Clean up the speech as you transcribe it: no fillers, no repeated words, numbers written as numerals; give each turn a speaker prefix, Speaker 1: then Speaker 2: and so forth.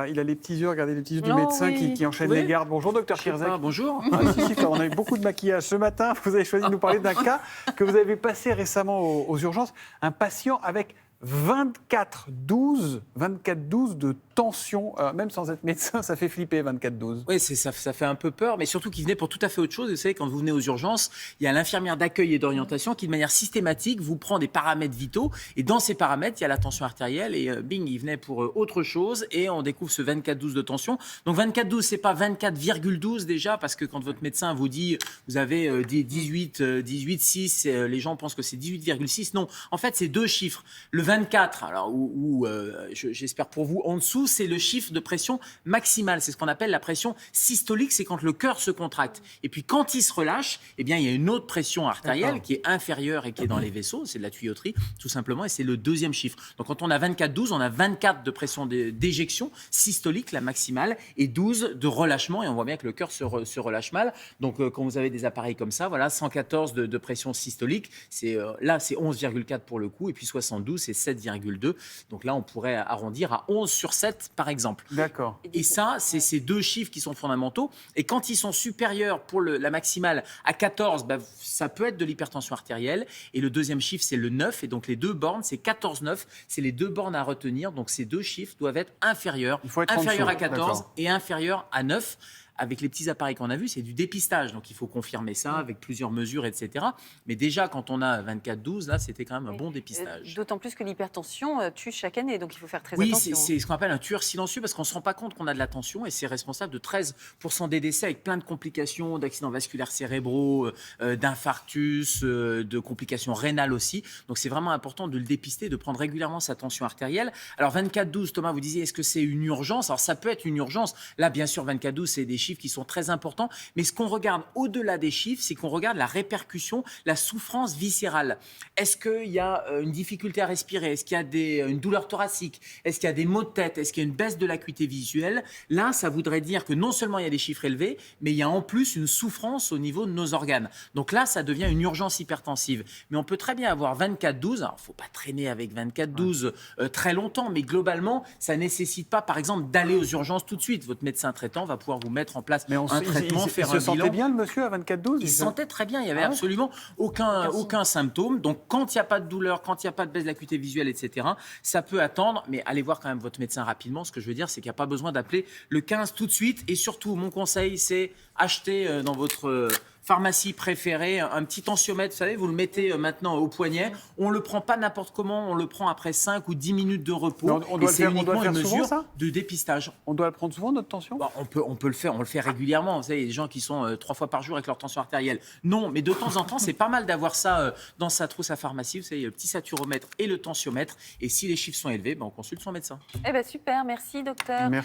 Speaker 1: il a les petits yeux, regardez les petits yeux du
Speaker 2: Oh,
Speaker 1: médecin
Speaker 2: oui.
Speaker 1: qui enchaîne
Speaker 3: Oui.
Speaker 1: les gardes. Bonjour, docteur
Speaker 3: Je sais
Speaker 1: Kirzac.
Speaker 3: pas, bonjour.
Speaker 1: Ah, si, on a eu beaucoup de maquillage. Ce matin, vous avez choisi de nous parler d'un cas que vous avez passé récemment aux urgences. Un patient avec 24-12 de tension. Même sans être médecin, ça fait flipper, 24-12.
Speaker 3: Oui, ça fait un peu peur, mais surtout qu'il venait pour tout à fait autre chose. Vous savez, quand vous venez aux urgences, il y a l'infirmière d'accueil et d'orientation qui, de manière systématique, vous prend des paramètres vitaux. Et dans ces paramètres, il y a la tension artérielle. Et bing, il venait pour autre chose. Et on découvre ce 24-12 de tension. Donc 24-12, c'est pas 24,12 déjà, parce que quand votre médecin vous dit vous avez 18,6, les gens pensent que c'est 18,6. Non, en fait, c'est deux chiffres. Le 24, alors j'espère pour vous, en dessous, c'est le chiffre de pression maximale. C'est ce qu'on appelle la pression systolique, c'est quand le cœur se contracte. Et puis quand il se relâche, eh bien, il y a une autre pression artérielle qui est inférieure et qui est dans les vaisseaux. C'est de la tuyauterie, tout simplement, et c'est le deuxième chiffre. Donc quand on a 24-12, on a 24 de pression d'éjection systolique, la maximale, et 12 de relâchement. Et on voit bien que le cœur se relâche mal. Donc quand vous avez des appareils comme ça, voilà, 114 de pression systolique, là c'est 11,4 pour le coup, et puis 72, c'est 7,2. Donc là, on pourrait arrondir à 11 sur 7, par exemple.
Speaker 1: D'accord.
Speaker 3: Et ça, c'est ces deux chiffres qui sont fondamentaux. Et quand ils sont supérieurs pour la maximale à 14, ça peut être de l'hypertension artérielle. Et le deuxième chiffre, c'est le 9. Et donc les deux bornes, c'est 14,9. C'est les deux bornes à retenir. Donc ces deux chiffres doivent être inférieurs.
Speaker 1: Il faut être
Speaker 3: Inférieurs
Speaker 1: en
Speaker 3: à
Speaker 1: dessous.
Speaker 3: 14
Speaker 1: D'accord.
Speaker 3: et inférieurs à 9. Avec les petits appareils qu'on a vus, c'est du dépistage. Donc, il faut confirmer ça avec plusieurs mesures, etc. Mais déjà, quand on a 24-12, là, c'était quand même un bon dépistage.
Speaker 2: D'autant plus que l'hypertension tue chaque année, donc il faut faire très
Speaker 3: Oui,
Speaker 2: attention.
Speaker 3: c'est ce qu'on appelle un tueur silencieux parce qu'on ne se rend pas compte qu'on a de la tension et c'est responsable de 13% des décès avec plein de complications, d'accidents vasculaires cérébraux, d'infarctus, de complications rénales aussi. Donc, c'est vraiment important de le dépister, de prendre régulièrement sa tension artérielle. Alors, 24-12, Thomas, vous disiez, est-ce que c'est une urgence? Alors, ça peut être une urgence. Là, bien sûr, 24-12, c'est des chiffres qui sont très importants. Mais ce qu'on regarde au-delà des chiffres, c'est qu'on regarde la répercussion, la souffrance viscérale. Est-ce qu'il y a une difficulté à respirer? Est-ce qu'il y a une douleur thoracique? Est-ce qu'il y a des maux de tête? Est-ce qu'il y a une baisse de l'acuité visuelle? Là, ça voudrait dire que non seulement il y a des chiffres élevés, mais il y a en plus une souffrance au niveau de nos organes. Donc là, ça devient une urgence hypertensive. Mais on peut très bien avoir 24-12. Alors, il ne faut pas traîner avec 24-12 très longtemps, mais globalement, ça ne nécessite pas, par exemple, d'aller aux urgences tout de suite. Votre médecin traitant va pouvoir vous mettre en place
Speaker 1: Mais
Speaker 3: un traitement, faire
Speaker 1: il
Speaker 3: un
Speaker 1: se sentait
Speaker 3: bilan.
Speaker 1: bien, le monsieur, à 24-12?
Speaker 3: Il se sentait très bien, il n'y avait absolument aucun symptôme. Donc, quand il n'y a pas de douleur, quand il n'y a pas de baisse de l'acuité visuelle, etc., ça peut attendre, mais allez voir quand même votre médecin rapidement. Ce que je veux dire, c'est qu'il n'y a pas besoin d'appeler le 15 tout de suite. Et surtout, mon conseil, c'est acheter dans votre pharmacie préférée un petit tensiomètre, vous savez, vous le mettez maintenant au poignet. On ne le prend pas n'importe comment, on le prend après 5 ou 10 minutes de repos.
Speaker 1: Mais on doit
Speaker 3: et c'est
Speaker 1: le faire
Speaker 3: uniquement une
Speaker 1: souvent,
Speaker 3: mesure
Speaker 1: ça
Speaker 3: de dépistage.
Speaker 1: On doit le prendre souvent, notre tension?
Speaker 3: On peut le faire, on le fait régulièrement. Vous savez, il y a des gens qui sont 3 fois par jour avec leur tension artérielle. Non, mais de temps en temps, c'est pas mal d'avoir ça dans sa trousse à pharmacie. Vous savez, il y a le petit saturomètre et le tensiomètre. Et si les chiffres sont élevés, on consulte son médecin.
Speaker 2: Eh bien, super, merci docteur.
Speaker 1: Merci.